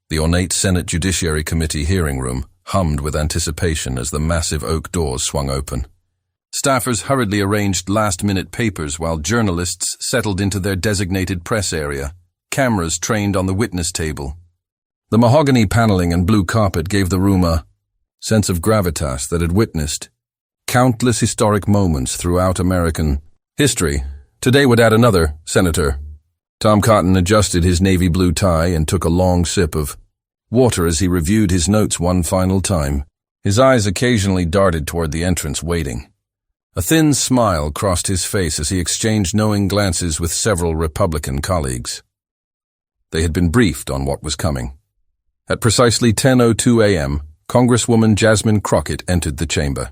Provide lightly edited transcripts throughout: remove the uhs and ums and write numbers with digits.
The ornate Senate Judiciary Committee hearing room hummed with anticipation as the massive oak doors swung open. Staffers hurriedly arranged last-minute papers while journalists settled into their designated press area, cameras trained on the witness table. The mahogany paneling and blue carpet gave the room a sense of gravitas that had witnessed countless historic moments throughout American history. Today would add another, Senator. Tom Cotton adjusted his navy blue tie and took a long sip of water as he reviewed his notes one final time. His eyes occasionally darted toward the entrance, waiting. A thin smile crossed his face as he exchanged knowing glances with several Republican colleagues. They had been briefed on what was coming. At precisely 10:02 a.m., Congresswoman Jasmine Crockett entered the chamber.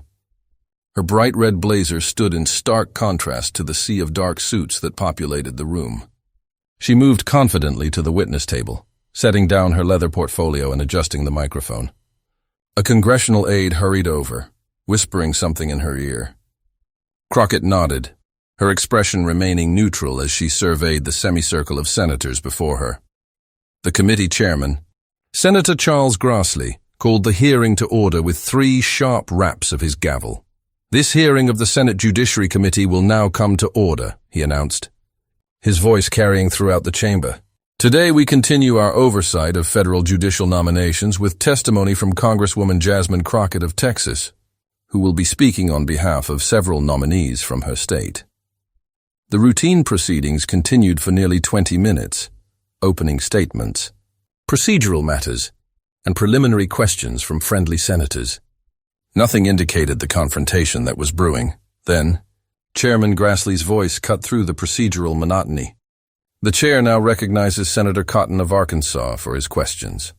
Her bright red blazer stood in stark contrast to the sea of dark suits that populated the room. She moved confidently to the witness table, setting down her leather portfolio and adjusting the microphone. A congressional aide hurried over, whispering something in her ear. Crockett nodded, her expression remaining neutral as she surveyed the semicircle of senators before her. The committee chairman, Senator Charles Grassley, called the hearing to order with 3 sharp raps of his gavel. "This hearing of the Senate Judiciary Committee will now come to order," he announced, his voice carrying throughout the chamber. "Today we continue our oversight of federal judicial nominations with testimony from Congresswoman Jasmine Crockett of Texas, who will be speaking on behalf of several nominees from her state." The routine proceedings continued for nearly 20 minutes, opening statements, procedural matters, and preliminary questions from friendly senators. Nothing indicated the confrontation that was brewing. Then, Chairman Grassley's voice cut through the procedural monotony. "The chair now recognizes Senator Cotton of Arkansas for his questions."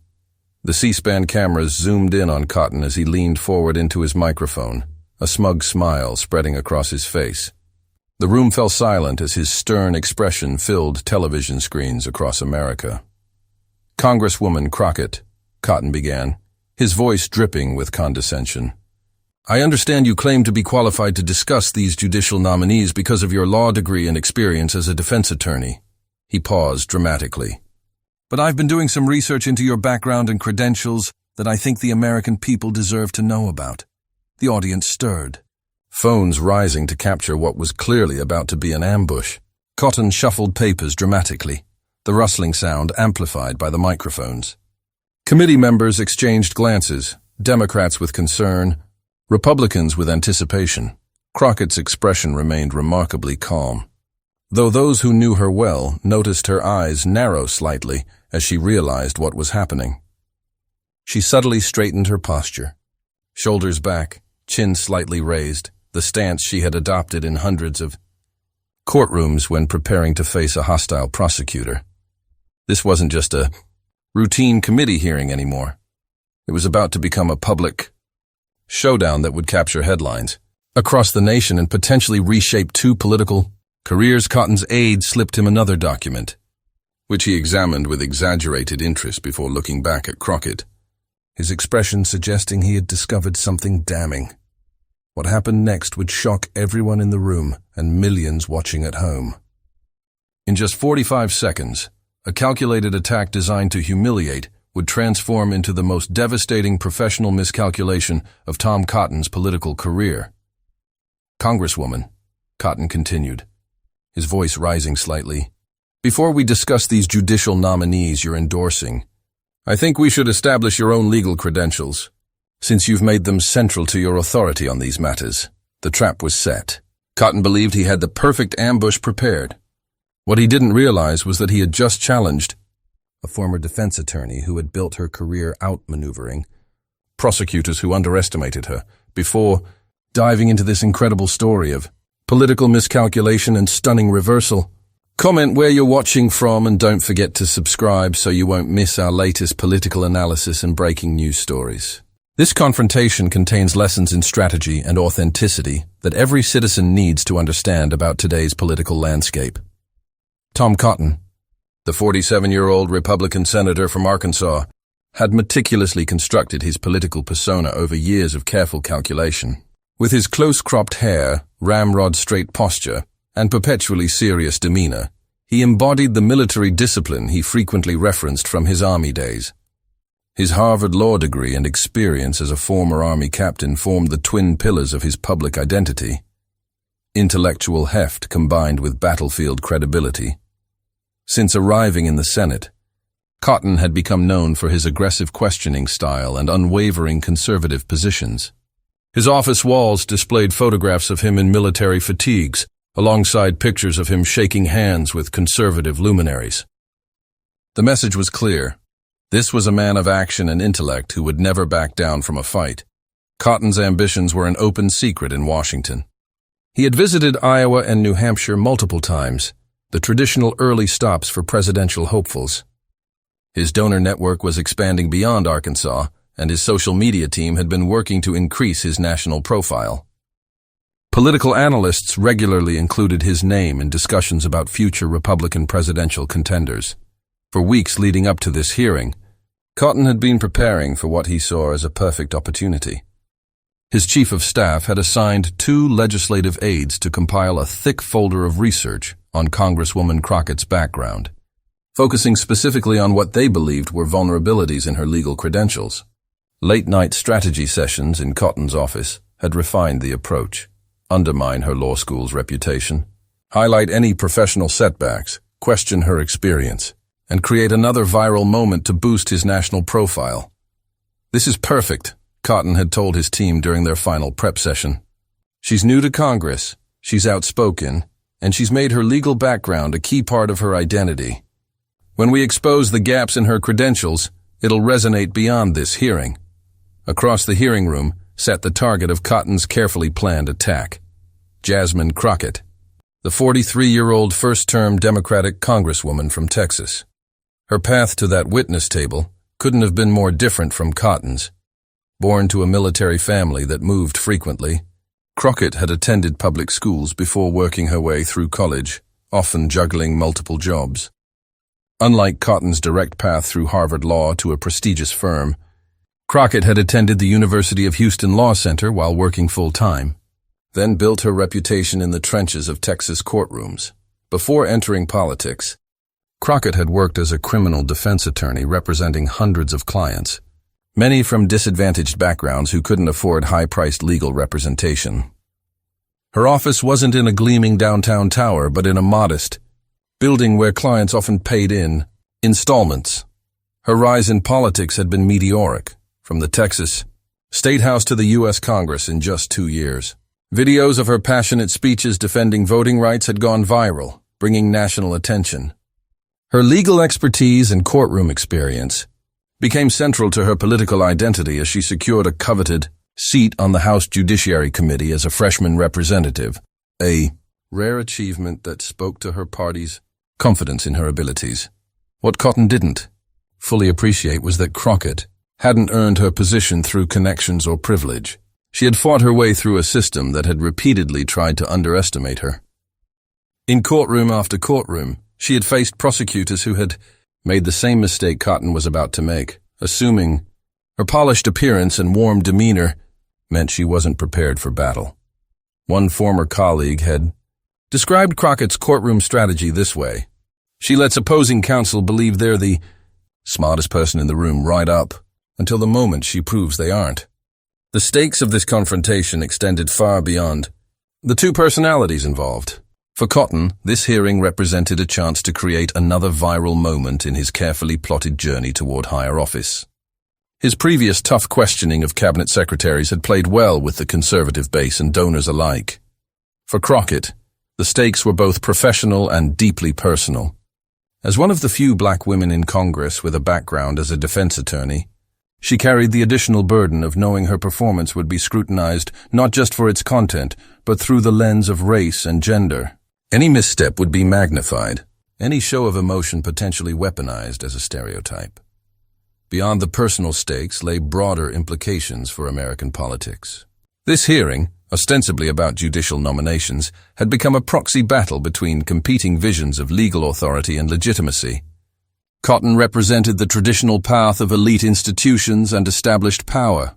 The C-SPAN cameras zoomed in on Cotton as he leaned forward into his microphone, a smug smile spreading across his face. The room fell silent as his stern expression filled television screens across America. "Congresswoman Crockett," Cotton began, his voice dripping with condescension. "I understand you claim to be qualified to discuss these judicial nominees because of your law degree and experience as a defense attorney." He paused dramatically. "But I've been doing some research into your background and credentials that I think the American people deserve to know about." The audience stirred, phones rising to capture what was clearly about to be an ambush. Cotton shuffled papers dramatically, the rustling sound amplified by the microphones. Committee members exchanged glances, Democrats with concern, Republicans with anticipation. Crockett's expression remained remarkably calm, though those who knew her well noticed her eyes narrow slightly as she realized what was happening. She subtly straightened her posture, shoulders back, chin slightly raised, the stance she had adopted in hundreds of courtrooms when preparing to face a hostile prosecutor. This wasn't just a routine committee hearing anymore. It was about to become a public showdown that would capture headlines across the nation and potentially reshape 2 political careers. Cotton's aide slipped him another document, which he examined with exaggerated interest before looking back at Crockett, his expression suggesting he had discovered something damning. What happened next would shock everyone in the room and millions watching at home. In just 45 seconds, a calculated attack designed to humiliate would transform into the most devastating professional miscalculation of Tom Cotton's political career. "Congresswoman," Cotton continued, his voice rising slightly, "before we discuss these judicial nominees you're endorsing, I think we should establish your own legal credentials, since you've made them central to your authority on these matters." The trap was set. Cotton believed he had the perfect ambush prepared. What he didn't realize was that he had just challenged a former defense attorney who had built her career outmaneuvering prosecutors who underestimated her, before diving into this incredible story of political miscalculation and stunning reversal. Comment where you're watching from and don't forget to subscribe so you won't miss our latest political analysis and breaking news stories. This confrontation contains lessons in strategy and authenticity that every citizen needs to understand about today's political landscape. Tom Cotton, the 47-year-old Republican senator from Arkansas, had meticulously constructed his political persona over years of careful calculation. With his close-cropped hair, ramrod-straight posture, and perpetually serious demeanor, he embodied the military discipline he frequently referenced from his army days. His Harvard law degree and experience as a former Army captain formed the twin pillars of his public identity. Intellectual heft combined with battlefield credibility. Since arriving in the Senate, Cotton had become known for his aggressive questioning style and unwavering conservative positions. His office walls displayed photographs of him in military fatigues, alongside pictures of him shaking hands with conservative luminaries. The message was clear. This was a man of action and intellect who would never back down from a fight. Cotton's ambitions were an open secret in Washington. He had visited Iowa and New Hampshire multiple times, the traditional early stops for presidential hopefuls. His donor network was expanding beyond Arkansas, and his social media team had been working to increase his national profile. Political analysts regularly included his name in discussions about future Republican presidential contenders. For weeks leading up to this hearing, Cotton had been preparing for what he saw as a perfect opportunity. His chief of staff had assigned 2 legislative aides to compile a thick folder of research on Congresswoman Crockett's background, focusing specifically on what they believed were vulnerabilities in her legal credentials. Late-night strategy sessions in Cotton's office had refined the approach, undermine her law school's reputation, highlight any professional setbacks, question her experience, and create another viral moment to boost his national profile. "This is perfect," Cotton had told his team during their final prep session. "She's new to Congress, she's outspoken, and she's made her legal background a key part of her identity. When we expose the gaps in her credentials, it'll resonate beyond this hearing." Across the hearing room sat the target of Cotton's carefully planned attack, Jasmine Crockett, the 43-year-old first-term Democratic Congresswoman from Texas. Her path to that witness table couldn't have been more different from Cotton's. Born to a military family that moved frequently, Crockett had attended public schools before working her way through college, often juggling multiple jobs. Unlike Cotton's direct path through Harvard Law to a prestigious firm, Crockett had attended the University of Houston Law Center while working full-time, then built her reputation in the trenches of Texas courtrooms. Before entering politics, Crockett had worked as a criminal defense attorney representing hundreds of clients, many from disadvantaged backgrounds who couldn't afford high-priced legal representation. Her office wasn't in a gleaming downtown tower, but in a modest building where clients often paid in installments. Her rise in politics had been meteoric, from the Texas State House to the U.S. Congress in just 2 years. Videos of her passionate speeches defending voting rights had gone viral, bringing national attention. Her legal expertise and courtroom experience became central to her political identity as she secured a coveted seat on the House Judiciary Committee as a freshman representative, a rare achievement that spoke to her party's confidence in her abilities. What Cotton didn't fully appreciate was that Crockett hadn't earned her position through connections or privilege. She had fought her way through a system that had repeatedly tried to underestimate her. In courtroom after courtroom, she had faced prosecutors who had made the same mistake Cotton was about to make, assuming her polished appearance and warm demeanor meant she wasn't prepared for battle. One former colleague had described Crockett's courtroom strategy this way: she lets opposing counsel believe they're the smartest person in the room right up until the moment she proves they aren't. The stakes of this confrontation extended far beyond the 2 personalities involved. For Cotton, this hearing represented a chance to create another viral moment in his carefully plotted journey toward higher office. His previous tough questioning of cabinet secretaries had played well with the conservative base and donors alike. For Crockett, the stakes were both professional and deeply personal. As one of the few black women in Congress with a background as a defense attorney, she carried the additional burden of knowing her performance would be scrutinized not just for its content, but through the lens of race and gender. Any misstep would be magnified, any show of emotion potentially weaponized as a stereotype. Beyond the personal stakes lay broader implications for American politics. This hearing, ostensibly about judicial nominations, had become a proxy battle between competing visions of legal authority and legitimacy. Cotton represented the traditional path of elite institutions and established power,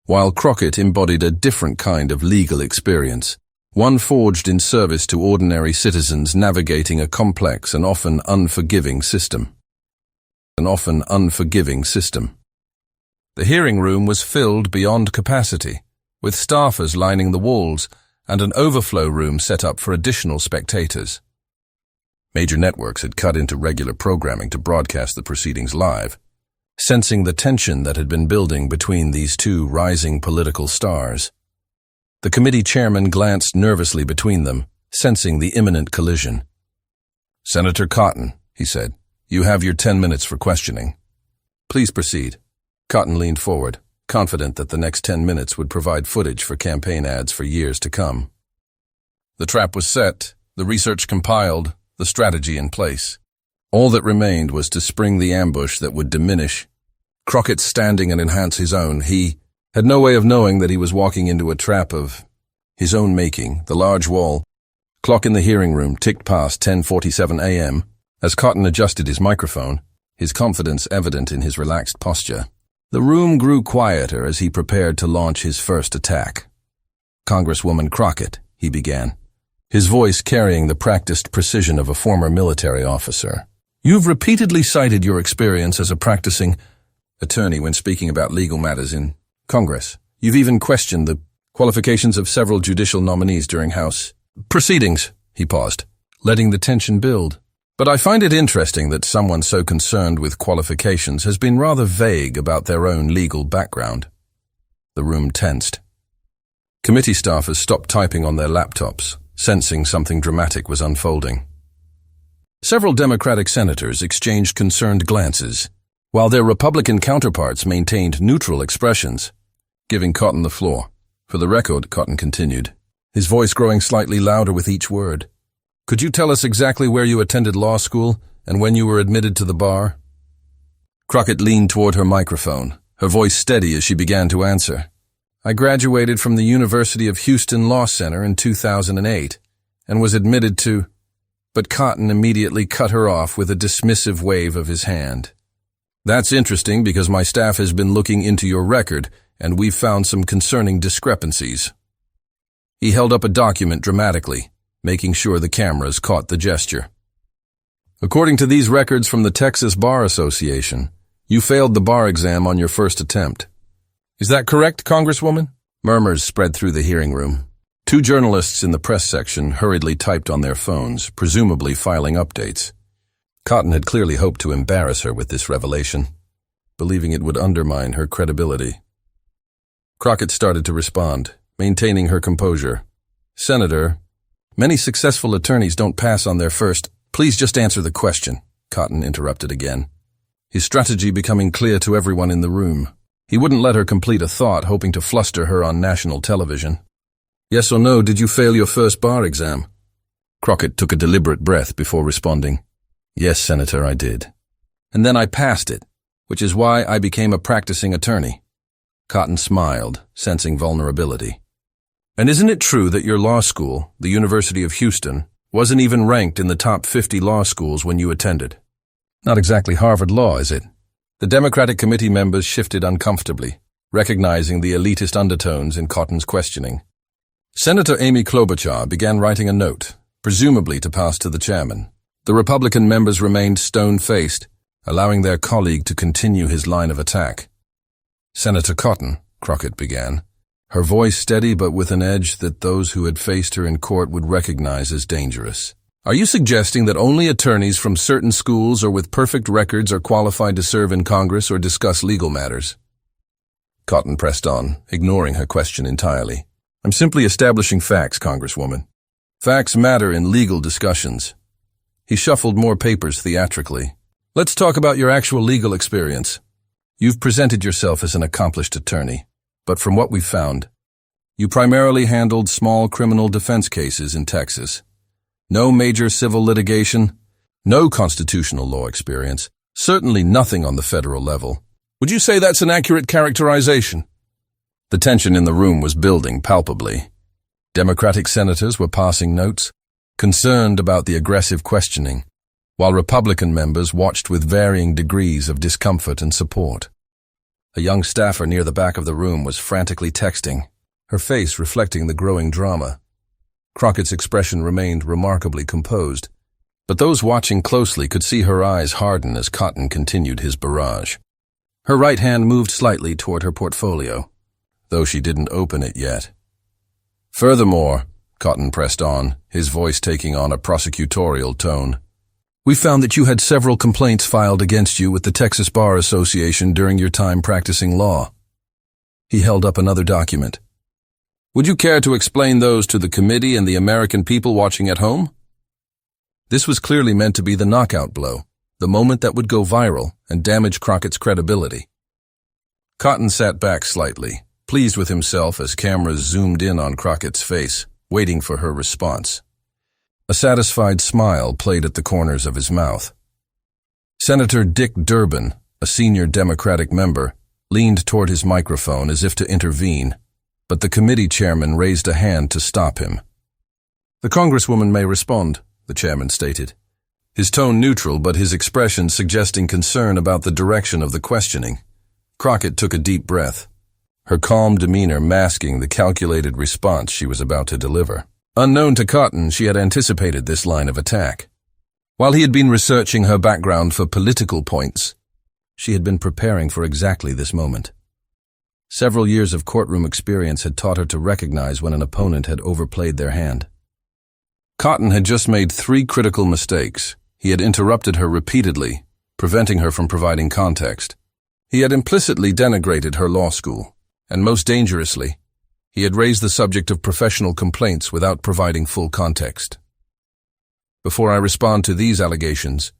while Crockett embodied a different kind of legal experience, one forged in service to ordinary citizens navigating a complex and often unforgiving system. The hearing room was filled beyond capacity, with staffers lining the walls and an overflow room set up for additional spectators. Major networks had cut into regular programming to broadcast the proceedings live, sensing the tension that had been building between these two rising political stars. The committee chairman glanced nervously between them, sensing the imminent collision. "Senator Cotton," he said, "you have your 10 minutes for questioning. Please proceed." Cotton leaned forward, confident that the next 10 minutes would provide footage for campaign ads for years to come. The trap was set, the research compiled, the strategy in place. All that remained was to spring the ambush that would diminish Crockett's standing and enhance his own. He had no way of knowing that he was walking into a trap of his own making. The large wall clock in the hearing room ticked past 10:47 a.m. As Cotton adjusted his microphone, his confidence evident in his relaxed posture. The room grew quieter as he prepared to launch his first attack. "Congresswoman Crockett," he began, his voice carrying the practiced precision of a former military officer. "You've repeatedly cited your experience as a practicing attorney when speaking about legal matters in Congress. You've even questioned the qualifications of several judicial nominees during House proceedings." He paused, letting the tension build. "But I find it interesting that someone so concerned with qualifications has been rather vague about their own legal background." The room tensed. Committee staffers stopped typing on their laptops, sensing something dramatic was unfolding. Several Democratic senators exchanged concerned glances, while their Republican counterparts maintained neutral expressions, giving Cotton the floor. "For the record," Cotton continued, his voice growing slightly louder with each word, "could you tell us exactly where you attended law school and when you were admitted to the bar?" Crockett leaned toward her microphone, her voice steady as she began to answer. "I graduated from the University of Houston Law Center in 2008 and was admitted to—" But Cotton immediately cut her off with a dismissive wave of his hand. "That's interesting because my staff has been looking into your record and we've found some concerning discrepancies." He held up a document dramatically, making sure the cameras caught the gesture. "According to these records from the Texas Bar Association, you failed the bar exam on your first attempt. Is that correct, Congresswoman?" Murmurs spread through the hearing room. Two journalists in the press section hurriedly typed on their phones, presumably filing updates. Cotton had clearly hoped to embarrass her with this revelation, believing it would undermine her credibility. Crockett started to respond, maintaining her composure. "Senator, many successful attorneys don't pass on their first—" "Please just answer the question," Cotton interrupted again, his strategy becoming clear to everyone in the room. He wouldn't let her complete a thought, hoping to fluster her on national television. "Yes or no, did you fail your first bar exam?" Crockett took a deliberate breath before responding. "Yes, Senator, I did. And then I passed it, which is why I became a practicing attorney." Cotton smiled, sensing vulnerability. "And isn't it true that your law school, the University of Houston, wasn't even ranked in the top 50 law schools when you attended?" "Not exactly Harvard Law, is it?" The Democratic committee members shifted uncomfortably, recognizing the elitist undertones in Cotton's questioning. Senator Amy Klobuchar began writing a note, presumably to pass to the chairman. The Republican members remained stone-faced, allowing their colleague to continue his line of attack. "Senator Cotton," Crockett began, her voice steady but with an edge that those who had faced her in court would recognize as dangerous. "Are you suggesting that only attorneys from certain schools or with perfect records are qualified to serve in Congress or discuss legal matters?" Cotton pressed on, ignoring her question entirely. "I'm simply establishing facts, Congresswoman. Facts matter in legal discussions." He shuffled more papers theatrically. "Let's talk about your actual legal experience. You've presented yourself as an accomplished attorney, but from what we've found, you primarily handled small criminal defense cases in Texas. No major civil litigation, no constitutional law experience, certainly nothing on the federal level. Would you say that's an accurate characterization?" The tension in the room was building palpably. Democratic senators were passing notes, concerned about the aggressive questioning, while Republican members watched with varying degrees of discomfort and support. A young staffer near the back of the room was frantically texting, her face reflecting the growing drama. Crockett's expression remained remarkably composed, but those watching closely could see her eyes harden as Cotton continued his barrage. Her right hand moved slightly toward her portfolio, though she didn't open it yet. Furthermore, Cotton pressed on, his voice taking on a prosecutorial tone, we found that you had several complaints filed against you with the Texas Bar Association during your time practicing law. He held up another document. Would you care to explain those to the committee and the American people watching at home? This was clearly meant to be the knockout blow, the moment that would go viral and damage Crockett's credibility. Cotton sat back slightly, pleased with himself as cameras zoomed in on Crockett's face, waiting for her response. A satisfied smile played at the corners of his mouth. Senator Dick Durbin, a senior Democratic member, leaned toward his microphone as if to intervene, but the committee chairman raised a hand to stop him. The Congresswoman may respond, the chairman stated, his tone neutral but his expression suggesting concern about the direction of the questioning. Crockett took a deep breath, her calm demeanor masking the calculated response she was about to deliver. Unknown to Cotton, she had anticipated this line of attack. While he had been researching her background for political points, she had been preparing for exactly this moment. Several years of courtroom experience had taught her to recognize when an opponent had overplayed their hand. Cotton had just made 3 critical mistakes. He had interrupted her repeatedly, preventing her from providing context. He had implicitly denigrated her law school, and most dangerously, he had raised the subject of professional complaints without providing full context. Before I respond to these allegations,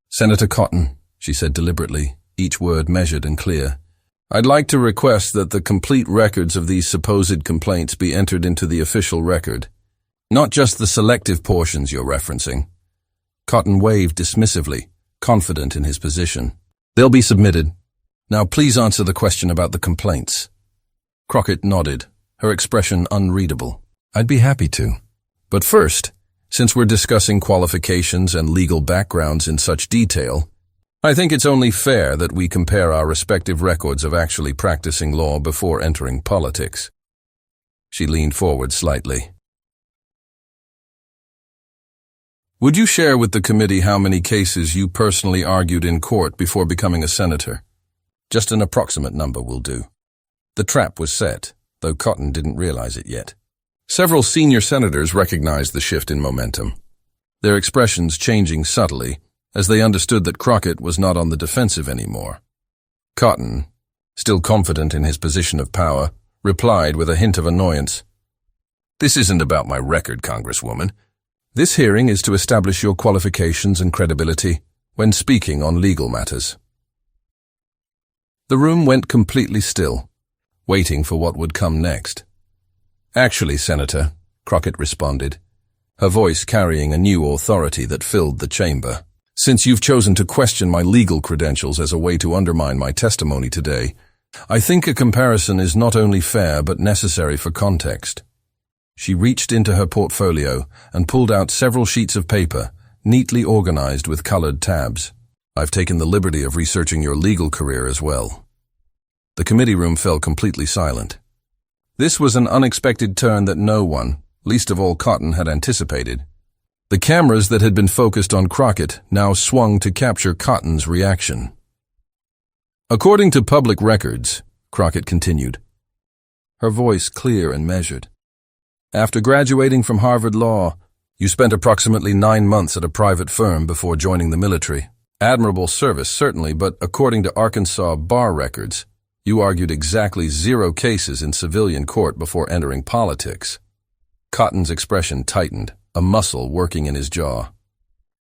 Senator Cotton, she said deliberately, each word measured and clear, I'd like to request that the complete records of these supposed complaints be entered into the official record, not just the selective portions you're referencing. Cotton waved dismissively, confident in his position. They'll be submitted. Now please answer the question about the complaints. Crockett nodded, her expression unreadable. I'd be happy to. But first, since we're discussing qualifications and legal backgrounds in such detail, I think it's only fair that we compare our respective records of actually practicing law before entering politics. She leaned forward slightly. Would you share with the committee how many cases you personally argued in court before becoming a senator? Just an approximate number will do. The trap was set, though Cotton didn't realize it yet. Several senior senators recognized the shift in momentum, their expressions changing subtly as they understood that Crockett was not on the defensive anymore. Cotton, still confident in his position of power, replied with a hint of annoyance. This isn't about my record, Congresswoman. This hearing is to establish your qualifications and credibility when speaking on legal matters. The room went completely still, waiting for what would come next. Actually, Senator, Crockett responded, her voice carrying a new authority that filled the chamber. Since you've chosen to question my legal credentials as a way to undermine my testimony today, I think a comparison is not only fair but necessary for context. She reached into her portfolio and pulled out several sheets of paper, neatly organized with colored tabs. I've taken the liberty of researching your legal career as well. The committee room fell completely silent. This was an unexpected turn that no one, least of all Cotton, had anticipated. The cameras that had been focused on Crockett now swung to capture Cotton's reaction. According to public records, Crockett continued, her voice clear and measured, after graduating from Harvard Law, you spent approximately 9 months at a private firm before joining the military. Admirable service, certainly, but according to Arkansas bar records, you argued exactly 0 cases in civilian court before entering politics. Cotton's expression tightened, a muscle working in his jaw.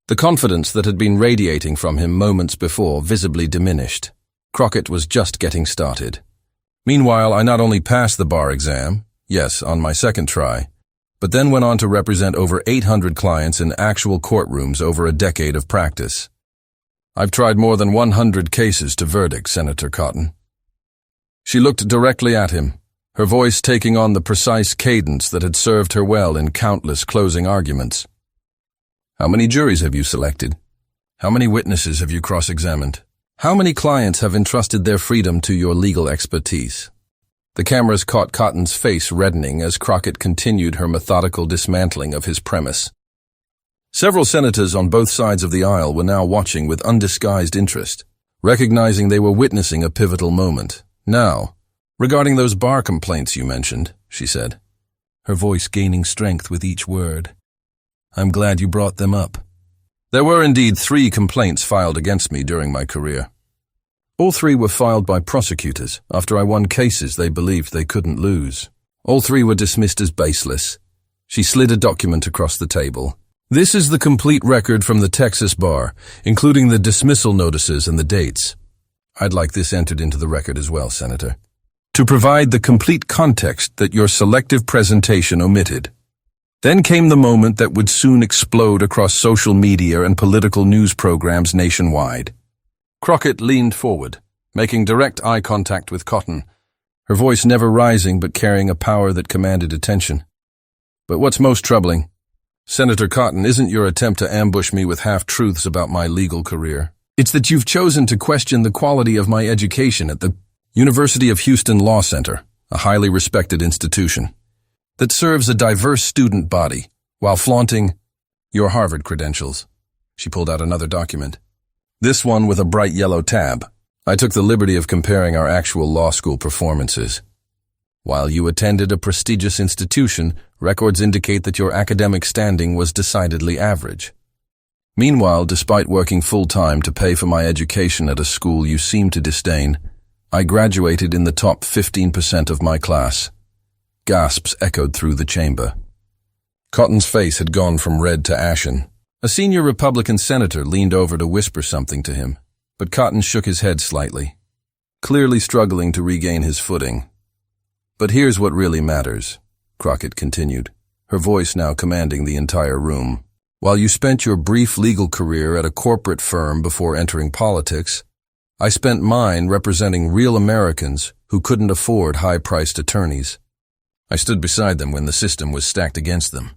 The confidence that had been radiating from him moments before visibly diminished. Crockett was just getting started. Meanwhile, I not only passed the bar exam, yes, on my second try, but then went on to represent over 800 clients in actual courtrooms over a decade of practice. I've tried more than 100 cases to verdict, Senator Cotton. She looked directly at him, her voice taking on the precise cadence that had served her well in countless closing arguments. How many juries have you selected? How many witnesses have you cross-examined? How many clients have entrusted their freedom to your legal expertise? The cameras caught Cotton's face reddening as Crockett continued her methodical dismantling of his premise. Several senators on both sides of the aisle were now watching with undisguised interest, recognizing they were witnessing a pivotal moment. "Now, regarding those bar complaints you mentioned," she said, her voice gaining strength with each word. "I'm glad you brought them up. There were indeed 3 complaints filed against me during my career. All 3 were filed by prosecutors after I won cases they believed they couldn't lose. All 3 were dismissed as baseless." She slid a document across the table. "This is the complete record from the Texas bar, including the dismissal notices and the dates. I'd like this entered into the record as well, Senator, to provide the complete context that your selective presentation omitted." Then came the moment that would soon explode across social media and political news programs nationwide. Crockett leaned forward, making direct eye contact with Cotton, her voice never rising but carrying a power that commanded attention. "But what's most troubling, Senator Cotton, isn't your attempt to ambush me with half-truths about my legal career. It's that you've chosen to question the quality of my education at the University of Houston Law Center, a highly respected institution that serves a diverse student body, while flaunting your Harvard credentials." She pulled out another document, this one with a bright yellow tab. "I took the liberty of comparing our actual law school performances. While you attended a prestigious institution, records indicate that your academic standing was decidedly average. Meanwhile, despite working full-time to pay for my education at a school you seem to disdain, I graduated in the top 15% of my class." Gasps echoed through the chamber. Cotton's face had gone from red to ashen. A senior Republican senator leaned over to whisper something to him, but Cotton shook his head slightly, clearly struggling to regain his footing. "But here's what really matters," Crockett continued, her voice now commanding the entire room. "While you spent your brief legal career at a corporate firm before entering politics, I spent mine representing real Americans who couldn't afford high-priced attorneys. I stood beside them when the system was stacked against them.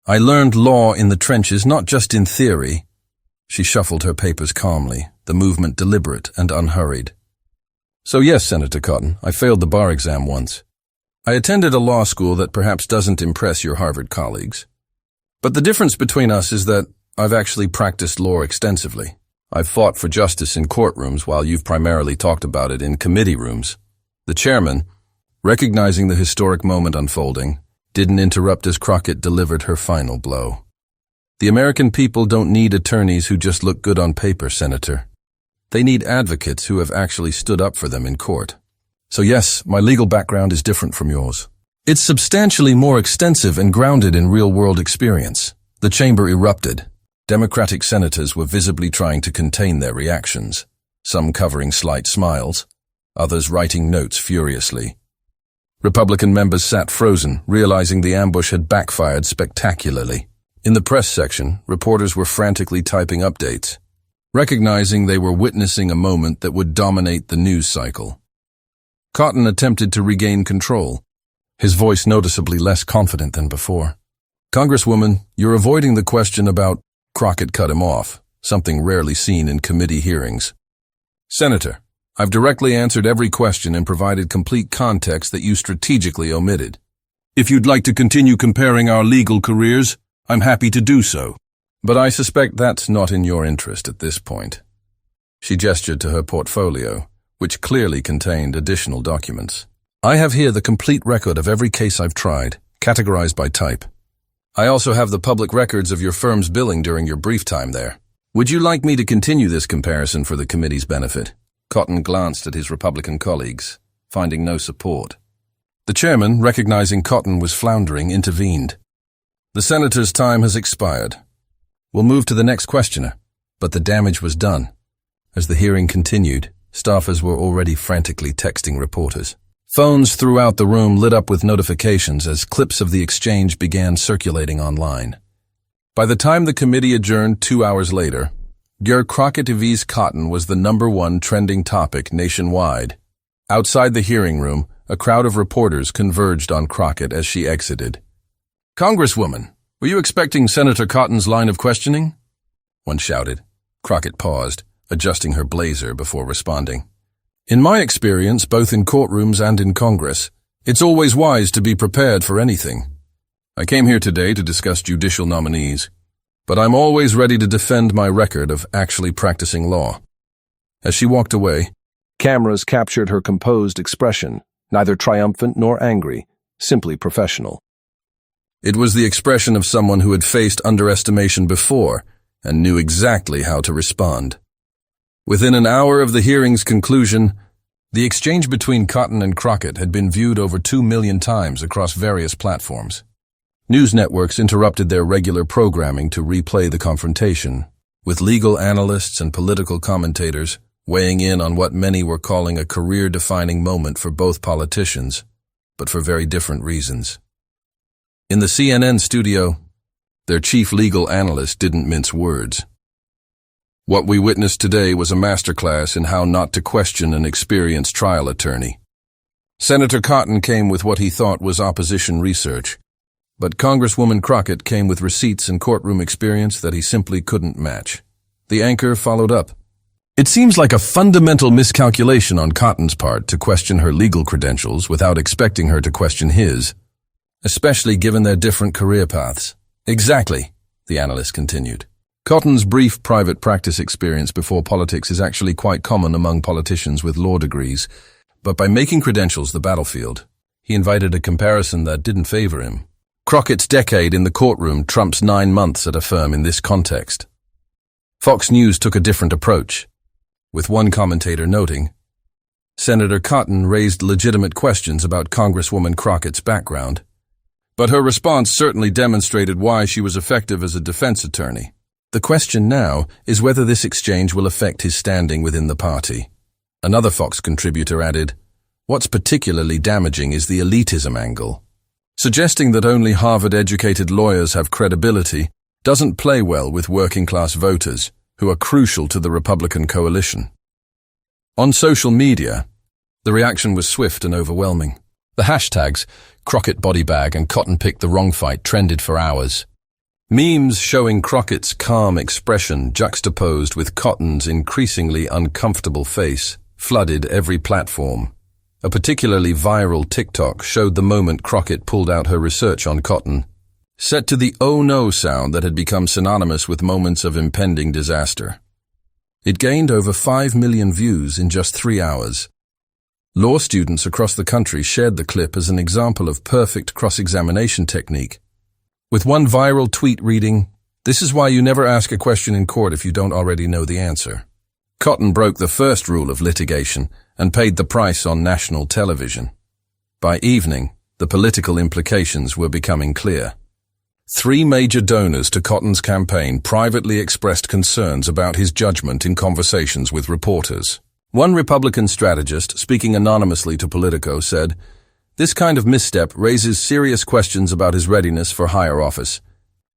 I learned law in the trenches, not just in theory." She shuffled her papers calmly, the movement deliberate and unhurried. "So yes, Senator Cotton, I failed the bar exam once. I attended a law school that perhaps doesn't impress your Harvard colleagues. But the difference between us is that I've actually practiced law extensively. I've fought for justice in courtrooms while you've primarily talked about it in committee rooms." The chairman, recognizing the historic moment unfolding, didn't interrupt as Crockett delivered her final blow. "The American people don't need attorneys who just look good on paper, Senator. They need advocates who have actually stood up for them in court. So yes, my legal background is different from yours. It's substantially more extensive and grounded in real-world experience." The chamber erupted. Democratic senators were visibly trying to contain their reactions, some covering slight smiles, others writing notes furiously. Republican members sat frozen, realizing the ambush had backfired spectacularly. In the press section, reporters were frantically typing updates, recognizing they were witnessing a moment that would dominate the news cycle. Cotton attempted to regain control, his voice noticeably less confident than before. "Congresswoman, you're avoiding the question about—" Crockett cut him off, something rarely seen in committee hearings. "Senator, I've directly answered every question and provided complete context that you strategically omitted. If you'd like to continue comparing our legal careers, I'm happy to do so. But I suspect that's not in your interest at this point." She gestured to her portfolio, which clearly contained additional documents. "I have here the complete record of every case I've tried, categorized by type. I also have the public records of your firm's billing during your brief time there. Would you like me to continue this comparison for the committee's benefit?" Cotton glanced at his Republican colleagues, finding no support. The chairman, recognizing Cotton was floundering, intervened. "The senator's time has expired. We'll move to the next questioner." But the damage was done. As the hearing continued, staffers were already frantically texting reporters. Phones throughout the room lit up with notifications as clips of the exchange began circulating online. By the time the committee adjourned 2 hours later, Ger Crockett vs. Cotton was the #1 trending topic nationwide. Outside the hearing room, a crowd of reporters converged on Crockett as she exited. "Congresswoman, were you expecting Senator Cotton's line of questioning?" one shouted. Crockett paused, adjusting her blazer before responding. "In my experience, both in courtrooms and in Congress, it's always wise to be prepared for anything. I came here today to discuss judicial nominees, but I'm always ready to defend my record of actually practicing law." As she walked away, cameras captured her composed expression, neither triumphant nor angry, simply professional. It was the expression of someone who had faced underestimation before and knew exactly how to respond. Within an hour of the hearing's conclusion, the exchange between Cotton and Crockett had been viewed over 2 million times across various platforms. News networks interrupted their regular programming to replay the confrontation, with legal analysts and political commentators weighing in on what many were calling a career-defining moment for both politicians, but for very different reasons. In the CNN studio, their chief legal analyst didn't mince words. What we witnessed today was a masterclass in how not to question an experienced trial attorney. Senator Cotton came with what he thought was opposition research, but Congresswoman Crockett came with receipts and courtroom experience that he simply couldn't match. The anchor followed up. It seems like a fundamental miscalculation on Cotton's part to question her legal credentials without expecting her to question his, especially given their different career paths. Exactly, the analyst continued. Cotton's brief private practice experience before politics is actually quite common among politicians with law degrees, but by making credentials the battlefield, he invited a comparison that didn't favor him. Crockett's decade in the courtroom trumps 9 months at a firm in this context. Fox News took a different approach, with one commentator noting, Senator Cotton raised legitimate questions about Congresswoman Crockett's background, but her response certainly demonstrated why she was effective as a defense attorney. The question now is whether this exchange will affect his standing within the party. Another Fox contributor added, what's particularly damaging is the elitism angle. Suggesting that only Harvard-educated lawyers have credibility doesn't play well with working-class voters, who are crucial to the Republican coalition. On social media, the reaction was swift and overwhelming. The hashtags Crockett body bag and Cotton picked the wrong fight trended for hours. Memes showing Crockett's calm expression juxtaposed with Cotton's increasingly uncomfortable face flooded every platform. A particularly viral TikTok showed the moment Crockett pulled out her research on Cotton, set to the "oh no" sound that had become synonymous with moments of impending disaster. It gained over 5 million views in just 3 hours. Law students across the country shared the clip as an example of perfect cross-examination technique, with one viral tweet reading, "This is why you never ask a question in court if you don't already know the answer." Cotton broke the first rule of litigation and paid the price on national television. By evening, the political implications were becoming clear. 3 major donors to Cotton's campaign privately expressed concerns about his judgment in conversations with reporters. One Republican strategist, speaking anonymously to Politico, said, "This kind of misstep raises serious questions about his readiness for higher office.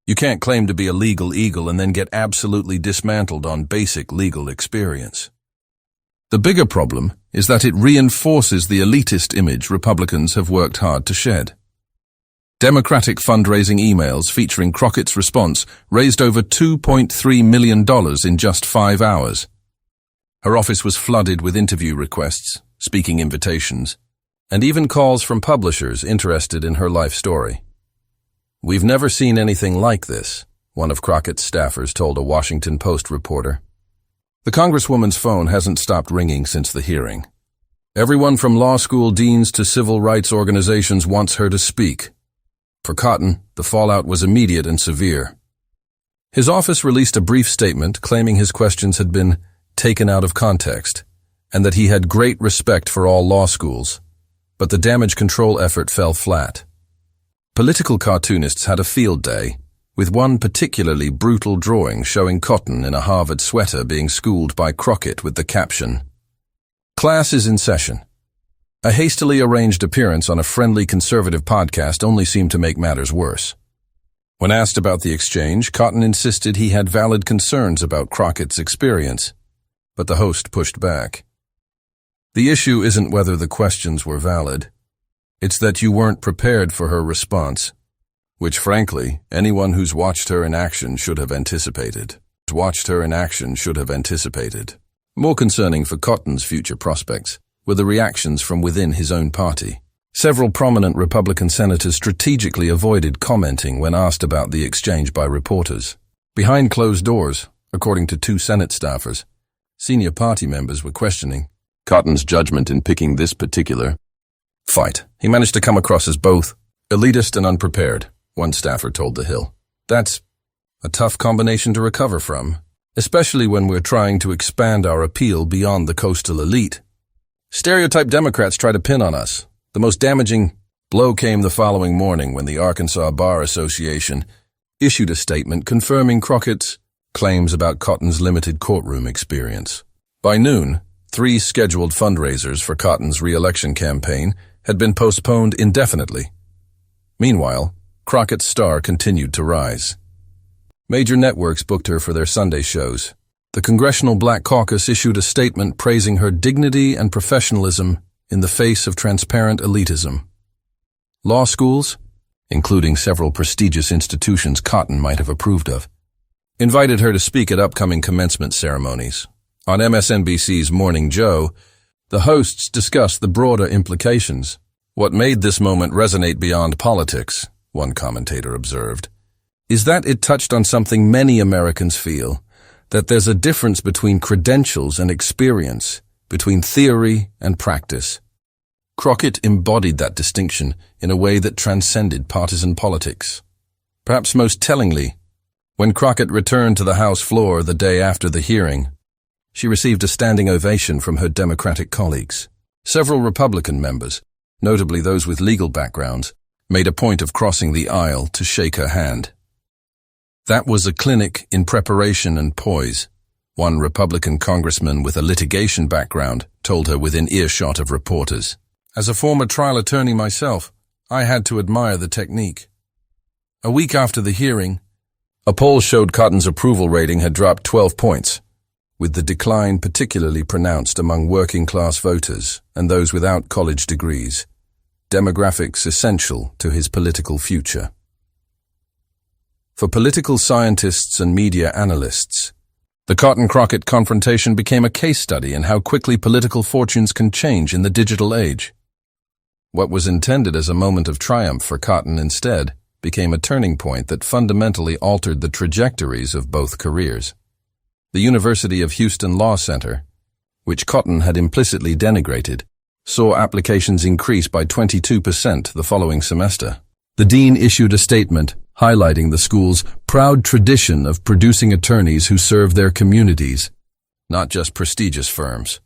You can't claim to be a legal eagle and then get absolutely dismantled on basic legal experience." The bigger problem is that it reinforces the elitist image Republicans have worked hard to shed. Democratic fundraising emails featuring Crockett's response raised over $2.3 million in just 5 hours. Her office was flooded with interview requests, speaking invitations, and even calls from publishers interested in her life story. "We've never seen anything like this," one of Crockett's staffers told a Washington Post reporter. The Congresswoman's phone hasn't stopped ringing since the hearing. Everyone from law school deans to civil rights organizations wants her to speak. For Cotton, the fallout was immediate and severe. His office released a brief statement claiming his questions had been taken out of context and that he had great respect for all law schools, but the damage control effort fell flat. Political cartoonists had a field day, with one particularly brutal drawing showing Cotton in a Harvard sweater being schooled by Crockett with the caption, "Class is in session." A hastily arranged appearance on a friendly conservative podcast only seemed to make matters worse. When asked about the exchange, Cotton insisted he had valid concerns about Crockett's experience, but the host pushed back. "The issue isn't whether the questions were valid. It's that you weren't prepared for her response, which frankly, anyone who's watched her in action should have anticipated. More concerning for Cotton's future prospects were the reactions from within his own party. Several prominent Republican senators strategically avoided commenting when asked about the exchange by reporters. Behind closed doors, according to 2 Senate staffers, Senior party members were questioning Cotton's judgment in picking this particular fight. He managed to come across as both elitist and unprepared, one staffer told The Hill. That's a tough combination to recover from, especially when we're trying to expand our appeal beyond the coastal elite. Stereotype Democrats try to pin on us. The most damaging blow came the following morning when the Arkansas Bar Association issued a statement confirming Crockett's claims about Cotton's limited courtroom experience. By noon, 3 scheduled fundraisers for Cotton's re-election campaign had been postponed indefinitely. Meanwhile, Crockett's star continued to rise. Major networks booked her for their Sunday shows. The Congressional Black Caucus issued a statement praising her dignity and professionalism in the face of transparent elitism. Law schools, including several prestigious institutions Cotton might have approved of, invited her to speak at upcoming commencement ceremonies. On MSNBC's Morning Joe, the hosts discussed the broader implications. What made this moment resonate beyond politics, one commentator observed, is that it touched on something many Americans feel, that there's a difference between credentials and experience, between theory and practice. Crockett embodied that distinction in a way that transcended partisan politics. Perhaps most tellingly, when Crockett returned to the House floor the day after the hearing, she received a standing ovation from her Democratic colleagues. Several Republican members, notably those with legal backgrounds, made a point of crossing the aisle to shake her hand. That was a clinic in preparation and poise, one Republican congressman with a litigation background told her within earshot of reporters. As a former trial attorney myself, I had to admire the technique. A week after the hearing, a poll showed Cotton's approval rating had dropped 12 points, with the decline particularly pronounced among working-class voters and those without college degrees, demographics essential to his political future. For political scientists and media analysts, the Cotton-Crockett confrontation became a case study in how quickly political fortunes can change in the digital age. What was intended as a moment of triumph for Cotton instead became a turning point that fundamentally altered the trajectories of both careers. The University of Houston Law Center, which Cotton had implicitly denigrated, saw applications increase by 22% the following semester. The dean issued a statement highlighting the school's proud tradition of producing attorneys who serve their communities, not just prestigious firms.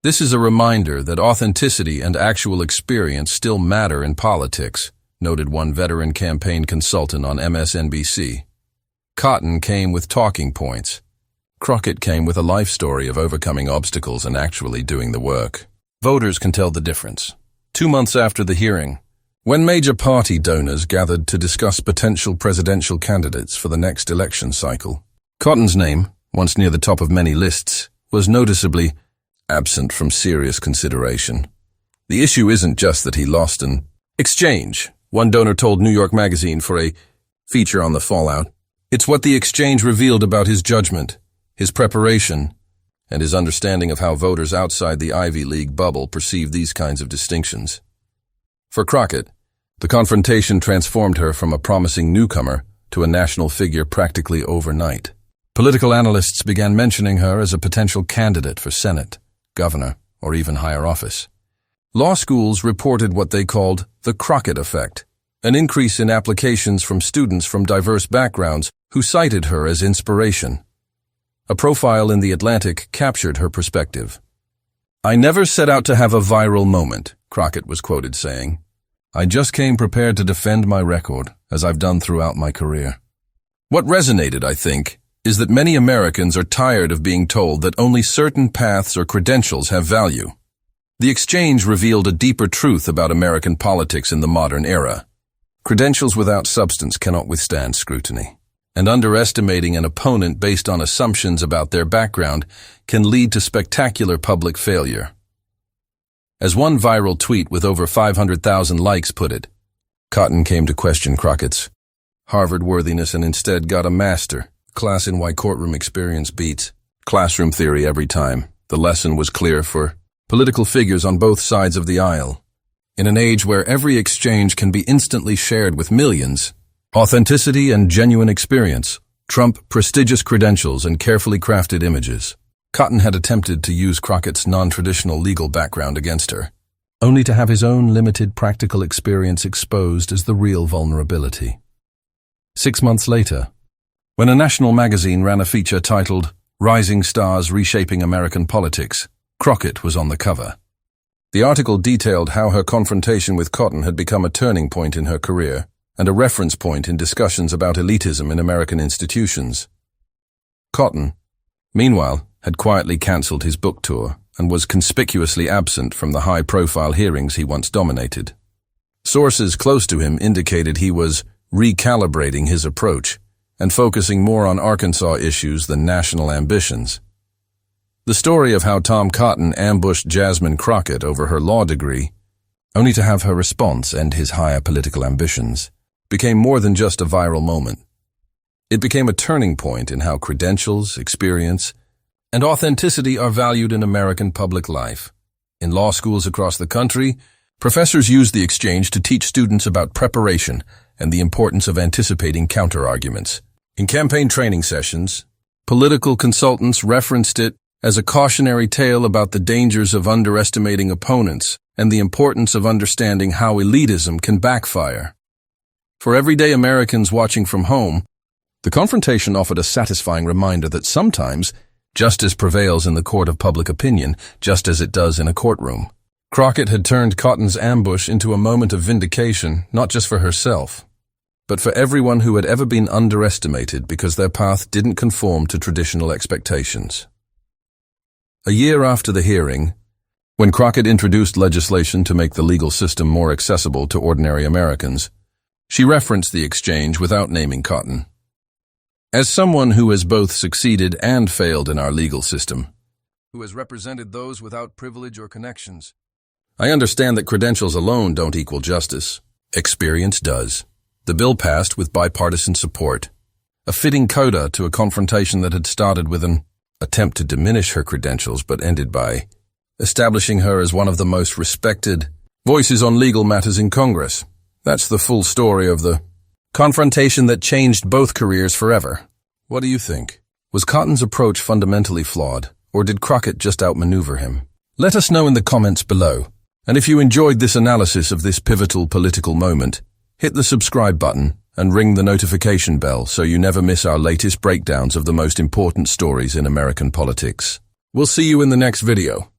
This is a reminder that authenticity and actual experience still matter in politics, noted one veteran campaign consultant on MSNBC. Cotton came with talking points. Crockett came with a life story of overcoming obstacles and actually doing the work. Voters can tell the difference. 2 months after the hearing, when major party donors gathered to discuss potential presidential candidates for the next election cycle, Cotton's name, once near the top of many lists, was noticeably absent from serious consideration. The issue isn't just that he lost an exchange, one donor told New York Magazine for a feature on the fallout. It's what the exchange revealed about his judgment, his preparation, and his understanding of how voters outside the Ivy League bubble perceive these kinds of distinctions. For Crockett, the confrontation transformed her from a promising newcomer to a national figure practically overnight. Political analysts began mentioning her as a potential candidate for Senate, governor, or even higher office. Law schools reported what they called the Crockett effect, an increase in applications from students from diverse backgrounds who cited her as inspiration. A profile in The Atlantic captured her perspective. "I never set out to have a viral moment," Crockett was quoted saying. "I just came prepared to defend my record, as I've done throughout my career." What resonated, I think, is that many Americans are tired of being told that only certain paths or credentials have value. The exchange revealed a deeper truth about American politics in the modern era. Credentials without substance cannot withstand scrutiny, and underestimating an opponent based on assumptions about their background can lead to spectacular public failure. As one viral tweet with over 500,000 likes put it, Cotton came to question Crockett's Harvard worthiness and instead got a master class in why courtroom experience beats classroom theory every time. The lesson was clear for political figures on both sides of the aisle. In an age where every exchange can be instantly shared with millions, authenticity and genuine experience trump prestigious credentials and carefully crafted images. Cotton had attempted to use Crockett's non-traditional legal background against her, only to have his own limited practical experience exposed as the real vulnerability. 6 months later, when a national magazine ran a feature titled "Rising Stars Reshaping American Politics," Crockett was on the cover. The article detailed how her confrontation with Cotton had become a turning point in her career and a reference point in discussions about elitism in American institutions. Cotton, meanwhile, had quietly cancelled his book tour and was conspicuously absent from the high-profile hearings he once dominated. Sources close to him indicated he was recalibrating his approach and focusing more on Arkansas issues than national ambitions. The story of how Tom Cotton ambushed Jasmine Crockett over her law degree, only to have her response end his higher political ambitions, became more than just a viral moment. It became a turning point in how credentials, experience, and authenticity are valued in American public life. In law schools across the country, professors use the exchange to teach students about preparation and the importance of anticipating counterarguments. In campaign training sessions, political consultants referenced it as a cautionary tale about the dangers of underestimating opponents and the importance of understanding how elitism can backfire. For everyday Americans watching from home, the confrontation offered a satisfying reminder that sometimes justice prevails in the court of public opinion, just as it does in a courtroom. Crockett had turned Cotton's ambush into a moment of vindication, not just for herself, but for everyone who had ever been underestimated because their path didn't conform to traditional expectations. A year after the hearing, when Crockett introduced legislation to make the legal system more accessible to ordinary Americans, she referenced the exchange without naming Cotton. As someone who has both succeeded and failed in our legal system, who has represented those without privilege or connections, I understand that credentials alone don't equal justice. Experience does. The bill passed with bipartisan support, a fitting coda to a confrontation that had started with an attempt to diminish her credentials but ended by establishing her as one of the most respected voices on legal matters in Congress. That's the full story of the confrontation that changed both careers forever. What do you think? Was Cotton's approach fundamentally flawed, or did Crockett just outmaneuver him? Let us know in the comments below. And if you enjoyed this analysis of this pivotal political moment, hit the subscribe button and ring the notification bell so you never miss our latest breakdowns of the most important stories in American politics. We'll see you in the next video.